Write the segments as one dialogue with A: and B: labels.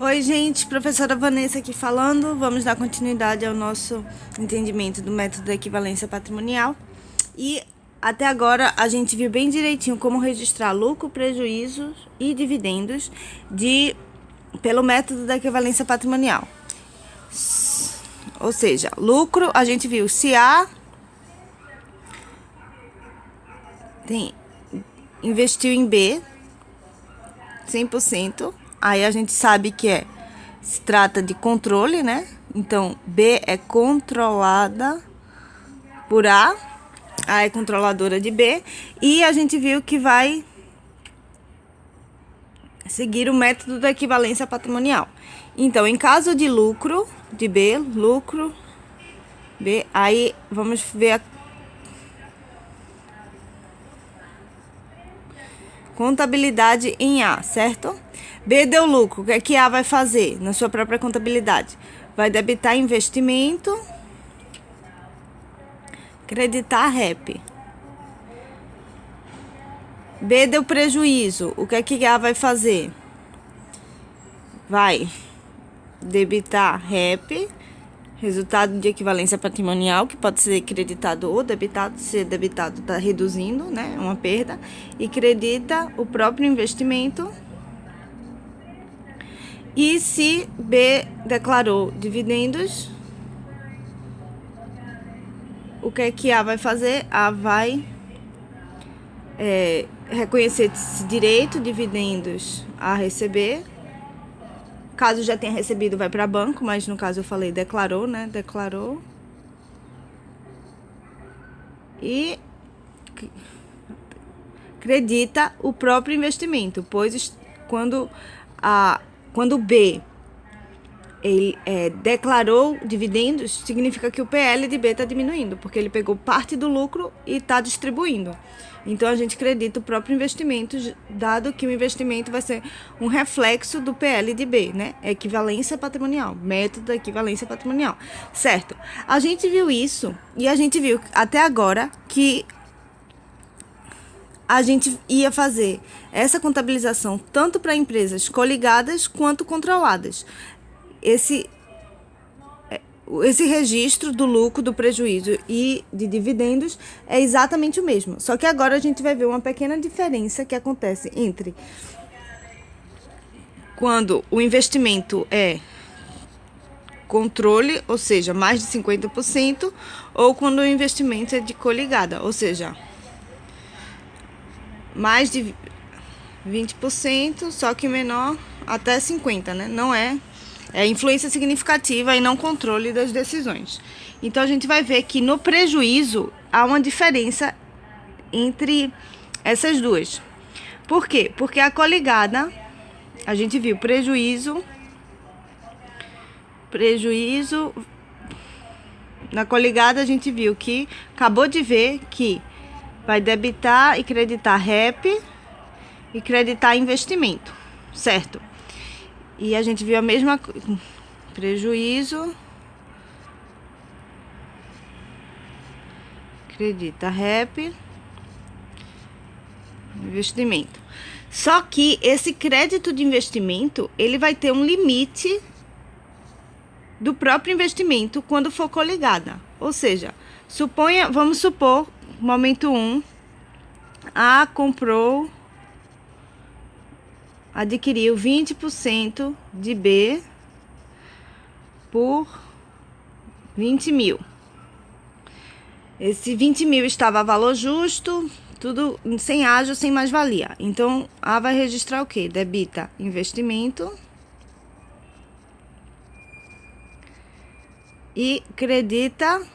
A: Oi, gente, professora Vanessa aqui falando. Vamos dar continuidade ao nosso entendimento do método da equivalência patrimonial. E até agora a gente viu bem direitinho como registrar lucro, prejuízos e dividendos pelo método da equivalência patrimonial. Ou seja, lucro, a gente viu se A investiu em B 100%, aí a gente sabe que se trata de controle, né? Então, B é controlada por A é controladora de B, e a gente viu que vai seguir o método da equivalência patrimonial. Então, em caso de lucro de B, lucro B, aí vamos ver a contabilidade em A, certo? B deu lucro, o que é que A vai fazer na sua própria contabilidade? Vai debitar investimento, creditar REP. B deu prejuízo, o que é que A vai fazer? Vai debitar REP, resultado de equivalência patrimonial, que pode ser creditado ou debitado. Se debitado está reduzindo, né, uma perda, e credita o próprio investimento. E se B declarou dividendos, o que é que A vai fazer? A vai reconhecer esse direito, dividendos a receber. Caso já tenha recebido, vai para banco, mas no caso eu falei declarou, né? Declarou. E credita o próprio investimento, pois quando B ele declarou dividendos, significa que o PL de B está diminuindo, porque ele pegou parte do lucro e está distribuindo. Então, a gente acredita o próprio investimento, dado que o investimento vai ser um reflexo do PL de B, né? Equivalência patrimonial, método da equivalência patrimonial, certo? A gente viu isso e a gente viu até agora que a gente ia fazer essa contabilização tanto para empresas coligadas quanto controladas. Esse registro do lucro, do prejuízo e de dividendos é exatamente o mesmo. Só que agora a gente vai ver uma pequena diferença que acontece entre quando o investimento é controle, ou seja, mais de 50%, ou quando o investimento é de coligada, ou seja, mais de 20%, só que menor até 50%, né? Não é influência significativa e não controle das decisões. Então, a gente vai ver que no prejuízo há uma diferença entre essas duas. Por quê? Porque a coligada, a gente viu prejuízo, na coligada a gente viu que, acabou de ver que vai debitar e creditar REP e creditar investimento, certo? E a gente viu a mesma prejuízo, acredita REP, investimento. Só que esse crédito de investimento, ele vai ter um limite do próprio investimento quando for coligada. Ou seja, vamos supor, momento 1, A adquiriu 20% de B por 20 mil. Esse 20 mil estava a valor justo, tudo sem ágio, sem mais-valia. Então, A vai registrar o quê? Debita investimento e credita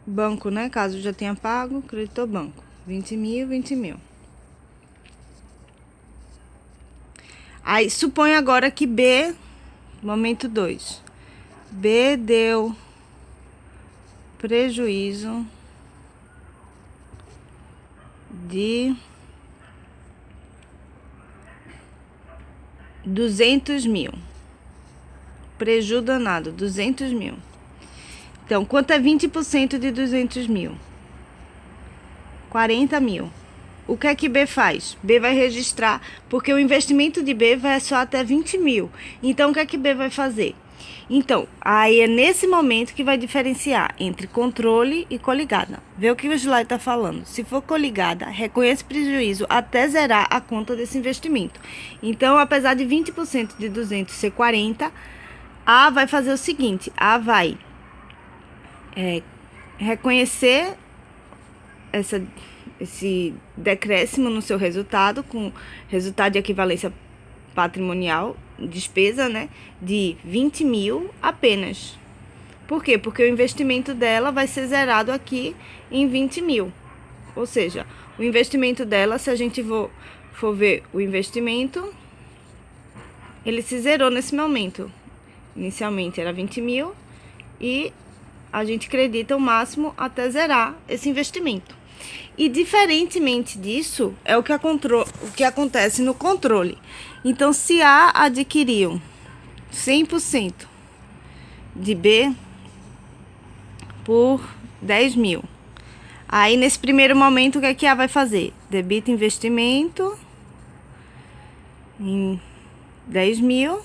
A: banco, né? Caso já tenha pago, creditou banco. 20 mil, 20 mil. Aí, supõe agora que B, momento 2, B deu prejuízo de 200 mil. Prejuízo danado, 200 mil. Então, quanto é 20% de 200 mil? 40 mil. o que é que B faz? B vai registrar, porque o investimento de B vai só até 20 mil. Então, o que é que B vai fazer? Então, aí é nesse momento que vai diferenciar entre controle e coligada. Vê o que o slide está falando. Se for coligada, reconhece prejuízo até zerar a conta desse investimento. Então, apesar de 20% de 200 ser 40, A vai fazer o seguinte, A vai reconhecer esse decréscimo no seu resultado, com resultado de equivalência patrimonial, despesa, né, de 20 mil apenas. Por quê? Porque o investimento dela vai ser zerado aqui em 20 mil. Ou seja, o investimento dela, se a gente for ver o investimento, ele se zerou nesse momento. Inicialmente era 20 mil e a gente acredita o máximo até zerar esse investimento. E diferentemente disso, é o que acontece no controle. Então, se A adquiriu 100% de B por 10 mil, aí nesse primeiro momento, o que é que A vai fazer? Debita investimento em 10 mil,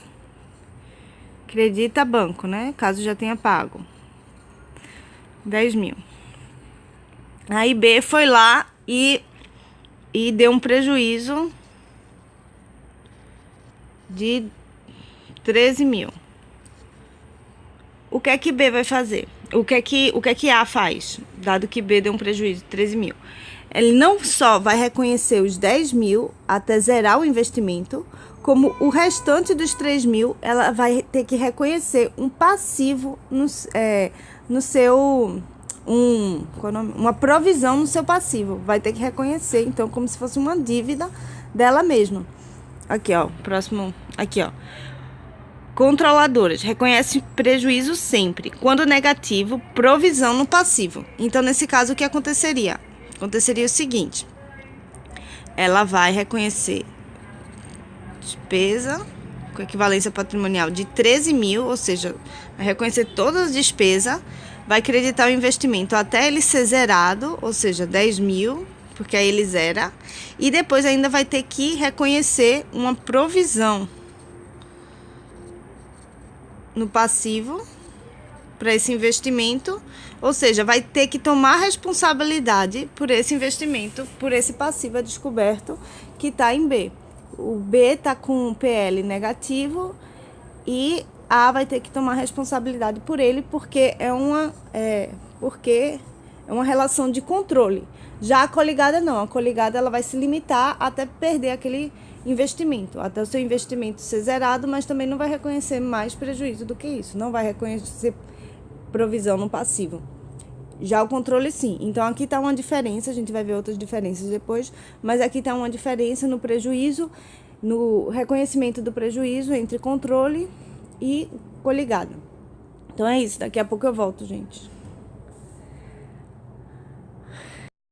A: credita banco, né? Caso já tenha pago 10 mil. Aí B foi lá e deu um prejuízo de 13 mil. O que é que B vai fazer? O que é que A faz, dado que B deu um prejuízo de 13 mil? Ele não só vai reconhecer os 10 mil até zerar o investimento, como o restante dos 3 mil, ela vai ter que reconhecer um passivo no seu... uma provisão no seu passivo. Vai ter que reconhecer, então, como se fosse uma dívida dela mesma. Aqui, ó, próximo, aqui, ó. Controladoras, reconhece prejuízo sempre. Quando negativo, provisão no passivo. Então, nesse caso, o que aconteceria? Aconteceria o seguinte. Ela vai reconhecer despesa com equivalência patrimonial de 13 mil, ou seja, vai reconhecer todas as despesas, vai creditar o investimento até ele ser zerado, ou seja, 10 mil, porque aí ele zera, e depois ainda vai ter que reconhecer uma provisão no passivo para esse investimento, ou seja, vai ter que tomar responsabilidade por esse investimento, por esse passivo a descoberto que está em B. O B está com PL negativo e A vai ter que tomar responsabilidade por ele, porque é uma relação de controle. Já a coligada não, a coligada ela vai se limitar até perder aquele investimento, até o seu investimento ser zerado, mas também não vai reconhecer mais prejuízo do que isso, não vai reconhecer provisão no passivo. Já o controle sim. Então aqui está uma diferença, a gente vai ver outras diferenças depois, mas aqui está uma diferença no prejuízo, no reconhecimento do prejuízo entre controle e coligada. Então é isso, daqui a pouco eu volto, gente.